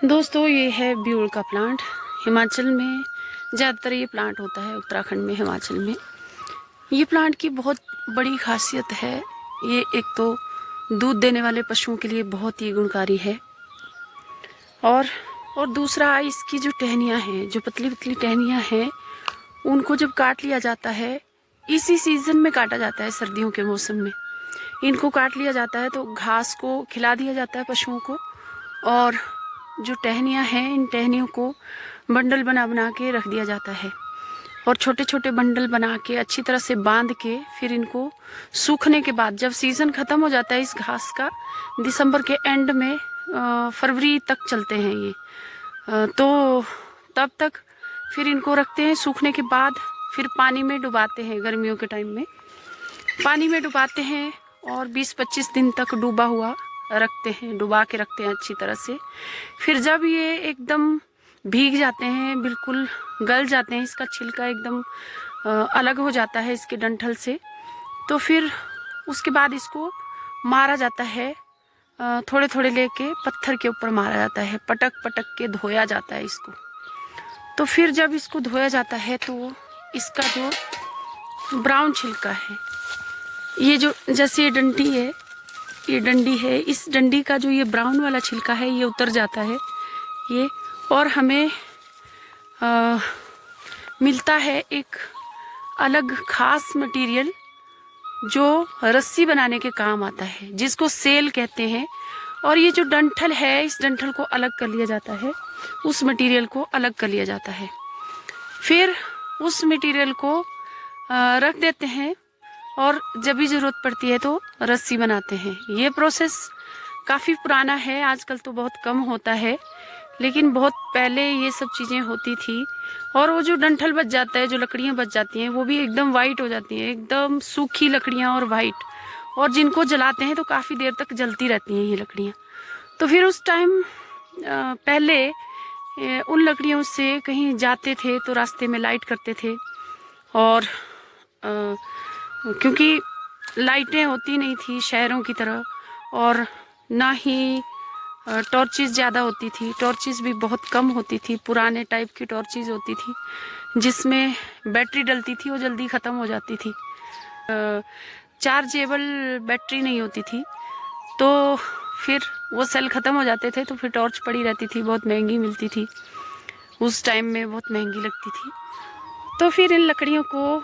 दोस्तों ये है ब्यूल का प्लांट। हिमाचल में ज़्यादातर ये प्लांट होता है, उत्तराखंड में, हिमाचल में। ये प्लांट की बहुत बड़ी खासियत है, ये एक तो दूध देने वाले पशुओं के लिए बहुत ही गुणकारी है और दूसरा इसकी जो टहनियाँ हैं, जो पतली पतली टहनियाँ हैं, उनको जब काट लिया जाता है, इसी सीज़न में काटा जाता है, सर्दियों के मौसम में इनको काट लिया जाता है तो घास को खिला दिया जाता है पशुओं को, और जो टहनियाँ हैं इन टहनियों को बंडल बना बना के रख दिया जाता है और छोटे छोटे बंडल बना के अच्छी तरह से बांध के फिर इनको सूखने के बाद, जब सीज़न ख़त्म हो जाता है इस घास का, दिसंबर के एंड में फरवरी तक चलते हैं ये, तो तब तक फिर इनको रखते हैं। सूखने के बाद फिर पानी में डुबाते हैं, गर्मियों के टाइम में पानी में डुबाते हैं और 20-25 दिन तक डूबा हुआ रखते हैं, डुबा के रखते हैं अच्छी तरह से। फिर जब ये एकदम भीग जाते हैं, बिल्कुल गल जाते हैं, इसका छिलका एकदम अलग हो जाता है इसके डंठल से, तो फिर उसके बाद इसको मारा जाता है, थोड़े थोड़े लेके पत्थर के ऊपर मारा जाता है, पटक पटक के धोया जाता है इसको। तो फिर जब इसको धोया जाता है तो इसका जो ब्राउन छिलका है, ये जो जैसे ये डंडी है, ये डंडी है, इस डंडी का जो ये ब्राउन वाला छिलका है ये उतर जाता है ये, और हमें मिलता है एक अलग खास मटेरियल जो रस्सी बनाने के काम आता है, जिसको सेल कहते हैं। और ये जो डंठल है, इस डंठल को अलग कर लिया जाता है, उस मटेरियल को अलग कर लिया जाता है, फिर उस मटेरियल को रख देते हैं और जब भी ज़रूरत पड़ती है तो रस्सी बनाते हैं। ये प्रोसेस काफ़ी पुराना है, आजकल तो बहुत कम होता है, लेकिन बहुत पहले ये सब चीज़ें होती थी। और वो जो डंठल बच जाता है, जो लकड़ियाँ बच जाती हैं, वो भी एकदम वाइट हो जाती हैं, एकदम सूखी लकड़ियाँ और वाइट, और जिनको जलाते हैं तो काफ़ी देर तक जलती रहती हैं ये लकड़ियाँ। तो फिर उस टाइम पहले उन लकड़ियों से कहीं जाते थे तो रास्ते में लाइट करते थे, और क्योंकि लाइटें होती नहीं थी शहरों की तरह, और ना ही टॉर्चेस ज़्यादा होती थी, टॉर्चेस भी बहुत कम होती थी, पुराने टाइप की टॉर्चेस होती थी जिसमें बैटरी डलती थी, वो जल्दी ख़त्म हो जाती थी, चार्जेबल बैटरी नहीं होती थी, तो फिर वो सेल ख़त्म हो जाते थे, तो फिर टॉर्च पड़ी रहती थी, बहुत महंगी मिलती थी उस टाइम में, बहुत महंगी लगती थी। तो फिर इन लकड़ियों को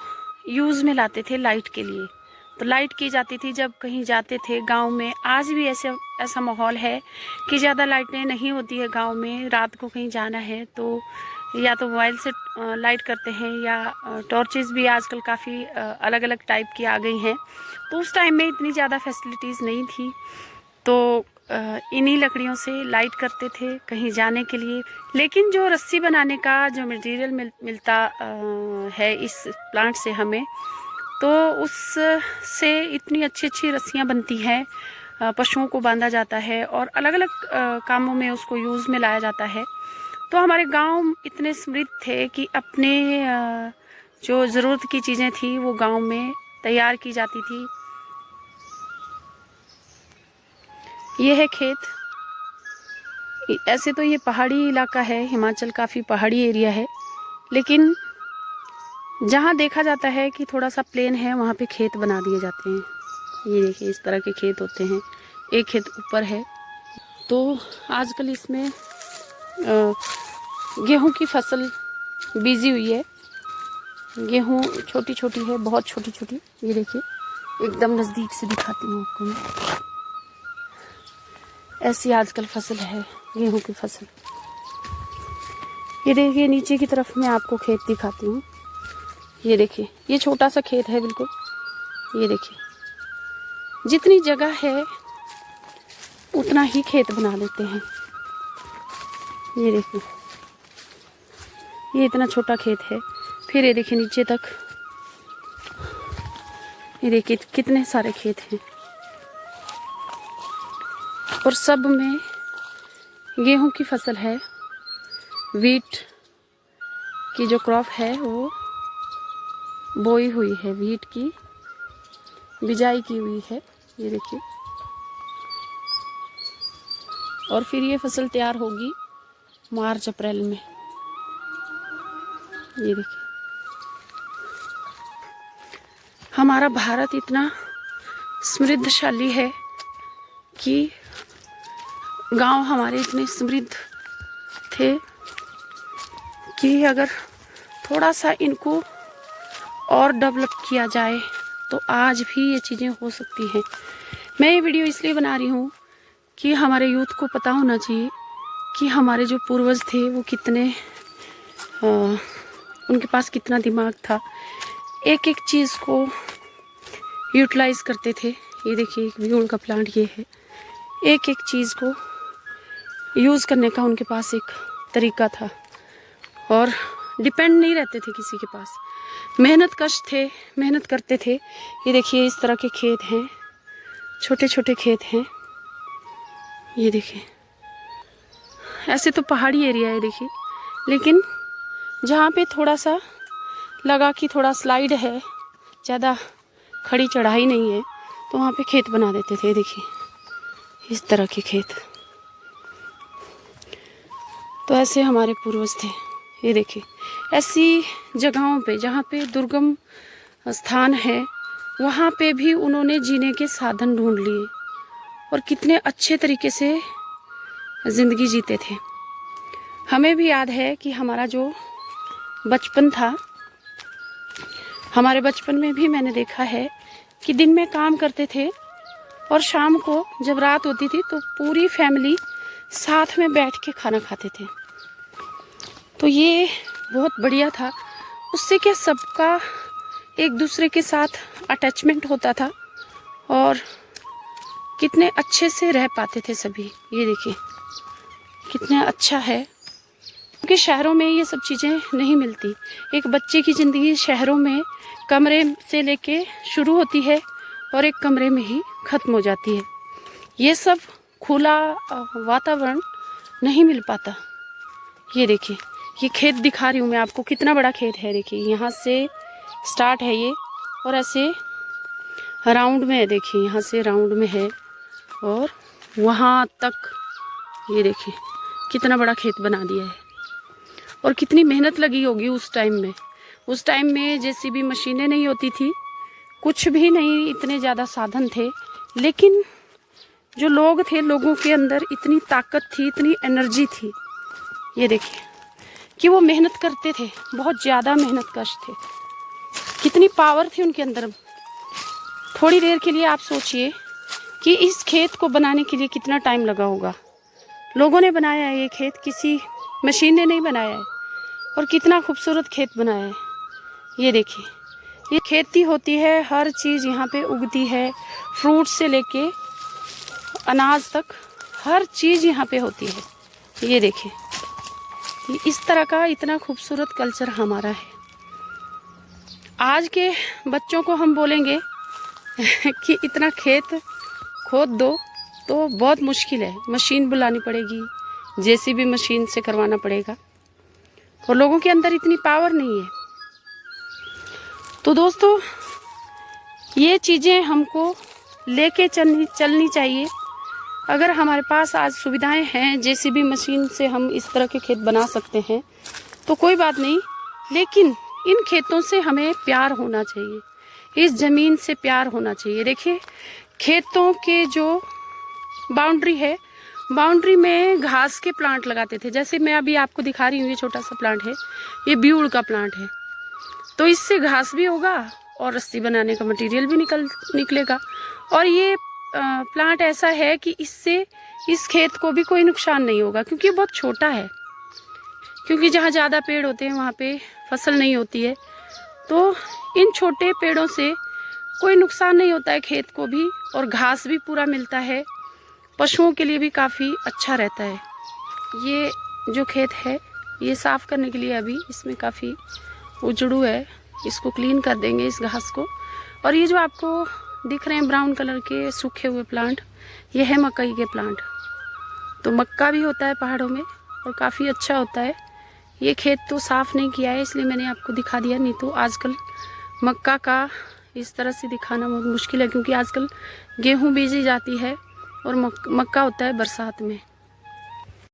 यूज़ में लाते थे लाइट के लिए, तो लाइट की जाती थी जब कहीं जाते थे गांव में। आज भी ऐसा माहौल है कि ज़्यादा लाइटें नहीं होती है गांव में, रात को कहीं जाना है तो या तो मोबाइल से लाइट करते हैं, या टॉर्चेस भी आजकल काफ़ी अलग अलग टाइप की आ गई हैं। तो उस टाइम में इतनी ज़्यादा फैसिलिटीज़ नहीं थी, तो इन्हीं लकड़ियों से लाइट करते थे कहीं जाने के लिए। लेकिन जो रस्सी बनाने का जो मटेरियल मिलता है इस प्लांट से हमें, तो उससे इतनी अच्छी अच्छी रस्सियाँ बनती हैं, पशुओं को बांधा जाता है और अलग अलग कामों में उसको यूज़ में लाया जाता है। तो हमारे गांव इतने समृद्ध थे कि अपने जो ज़रूरत की चीज़ें थी वो गांव में तैयार की जाती थी। ये है खेत। ऐसे तो ये पहाड़ी इलाका है, हिमाचल काफ़ी पहाड़ी एरिया है, लेकिन जहाँ देखा जाता है कि थोड़ा सा प्लेन है वहाँ पे खेत बना दिए जाते हैं। ये देखिए इस तरह के खेत होते हैं, एक खेत ऊपर है। तो आजकल इसमें गेहूं की फसल बीजी हुई है, गेहूं छोटी छोटी है, बहुत छोटी छोटी। ये देखिए एकदम नज़दीक से दिखाती हूँ आपको मैं, ऐसी आजकल फसल है गेहूं की फसल। ये देखिए नीचे की तरफ मैं आपको खेत दिखाती हूँ। ये देखिए ये छोटा सा खेत है बिल्कुल। ये देखिए जितनी जगह है उतना ही खेत बना लेते हैं। ये देखिए ये इतना छोटा खेत है, फिर ये देखिए नीचे तक, ये देखिए कितने सारे खेत हैं, और सब में गेहूं की फसल है। वीट की जो क्रॉप है वो बोई हुई है, वीट की बिजाई की हुई है। ये देखिए, और फिर ये फसल तैयार होगी मार्च अप्रैल में। ये देखिए, हमारा भारत इतना समृद्धशाली है कि गांव हमारे इतने समृद्ध थे कि अगर थोड़ा सा इनको और डेवलप किया जाए तो आज भी ये चीज़ें हो सकती हैं। मैं ये वीडियो इसलिए बना रही हूँ कि हमारे यूथ को पता होना चाहिए कि हमारे जो पूर्वज थे वो कितने उनके पास कितना दिमाग था, एक एक चीज़ को यूटिलाइज करते थे। ये देखिए, एक व्यूल का प्लांट ये है, एक एक चीज़ को यूज़ करने का उनके पास एक तरीका था और डिपेंड नहीं रहते थे किसी के पास। मेहनत कश थे, मेहनत करते थे। ये देखिए, इस तरह के खेत हैं, छोटे छोटे खेत हैं। ये देखिए, ऐसे तो पहाड़ी एरिया है देखिए, लेकिन जहाँ पे थोड़ा सा लगा कि थोड़ा स्लाइड है, ज़्यादा खड़ी चढ़ाई नहीं है, तो वहाँ पे खेत बना देते थे। देखिए, इस तरह के खेत। तो ऐसे हमारे पूर्वज थे। ये देखिए, ऐसी जगहों पे जहाँ पे दुर्गम स्थान है, वहाँ पे भी उन्होंने जीने के साधन ढूंढ लिए और कितने अच्छे तरीके से ज़िंदगी जीते थे। हमें भी याद है कि हमारा जो बचपन था, हमारे बचपन में भी मैंने देखा है कि दिन में काम करते थे और शाम को जब रात होती थी तो पूरी फैमिली साथ में बैठ के खाना खाते थे। तो ये बहुत बढ़िया था। उससे क्या, सबका एक दूसरे के साथ अटैचमेंट होता था और कितने अच्छे से रह पाते थे सभी। ये देखिए, कितना अच्छा है, क्योंकि शहरों में ये सब चीज़ें नहीं मिलती। एक बच्चे की ज़िंदगी शहरों में कमरे से लेके शुरू होती है और एक कमरे में ही ख़त्म हो जाती है। ये सब खुला वातावरण नहीं मिल पाता। ये देखिए, ये खेत दिखा रही हूँ मैं आपको, कितना बड़ा खेत है। देखिए, यहाँ से स्टार्ट है ये और ऐसे राउंड में है। देखिए, यहाँ से राउंड में है और वहाँ तक। ये देखिए, कितना बड़ा खेत बना दिया है और कितनी मेहनत लगी होगी उस टाइम में। उस टाइम में जेसीबी मशीनें नहीं होती थी, कुछ भी नहीं, इतने ज़्यादा साधन थे, लेकिन जो लोग थे, लोगों के अंदर इतनी ताकत थी, इतनी एनर्जी थी। ये देखिए कि वो मेहनत करते थे, बहुत ज़्यादा मेहनत कश थे, कितनी पावर थी उनके अंदर। थोड़ी देर के लिए आप सोचिए कि इस खेत को बनाने के लिए कितना टाइम लगा होगा। लोगों ने बनाया है ये खेत, किसी मशीन ने नहीं बनाया है, और कितना खूबसूरत खेत बनाया है। ये देखिए, ये खेती होती है, हर चीज़ यहाँ पे उगती है, फ्रूट से लेके अनाज तक हर चीज़ यहाँ पे होती है। ये देखिए, इस तरह का इतना खूबसूरत कल्चर हमारा है। आज के बच्चों को हम बोलेंगे कि इतना खेत खोद दो तो बहुत मुश्किल है, मशीन बुलानी पड़ेगी, जेसीबी मशीन से करवाना पड़ेगा, और लोगों के अंदर इतनी पावर नहीं है। तो दोस्तों, ये चीज़ें हमको लेके चलनी चाहिए। अगर हमारे पास आज सुविधाएं हैं, जेसीबी मशीन से हम इस तरह के खेत बना सकते हैं तो कोई बात नहीं, लेकिन इन खेतों से हमें प्यार होना चाहिए, इस ज़मीन से प्यार होना चाहिए। देखिए, खेतों के जो बाउंड्री है, बाउंड्री में घास के प्लांट लगाते थे। जैसे मैं अभी आपको दिखा रही हूँ, ये छोटा सा प्लांट है, ये ब्यूड़ का प्लांट है, तो इससे घास भी होगा और रस्सी बनाने का मटेरियल भी निकलेगा। और ये प्लांट ऐसा है कि इससे इस खेत को भी कोई नुकसान नहीं होगा, क्योंकि ये बहुत छोटा है। क्योंकि जहाँ ज़्यादा पेड़ होते हैं वहाँ पे फसल नहीं होती है, तो इन छोटे पेड़ों से कोई नुकसान नहीं होता है खेत को भी, और घास भी पूरा मिलता है, पशुओं के लिए भी काफ़ी अच्छा रहता है। ये जो खेत है, ये साफ़ करने के लिए अभी इसमें काफ़ी उजड़ू है, इसको क्लीन कर देंगे इस घास को। और ये जो आपको दिख रहे हैं ब्राउन कलर के सूखे हुए प्लांट, ये है मकई के प्लांट। तो मक्का भी होता है पहाड़ों में और काफ़ी अच्छा होता है। ये खेत तो साफ़ नहीं किया है, इसलिए मैंने आपको दिखा दिया, नहीं तो आजकल मक्का का इस तरह से दिखाना बहुत मुश्किल है, क्योंकि आजकल गेहूँ बीजी जाती है और मक्का होता है बरसात में।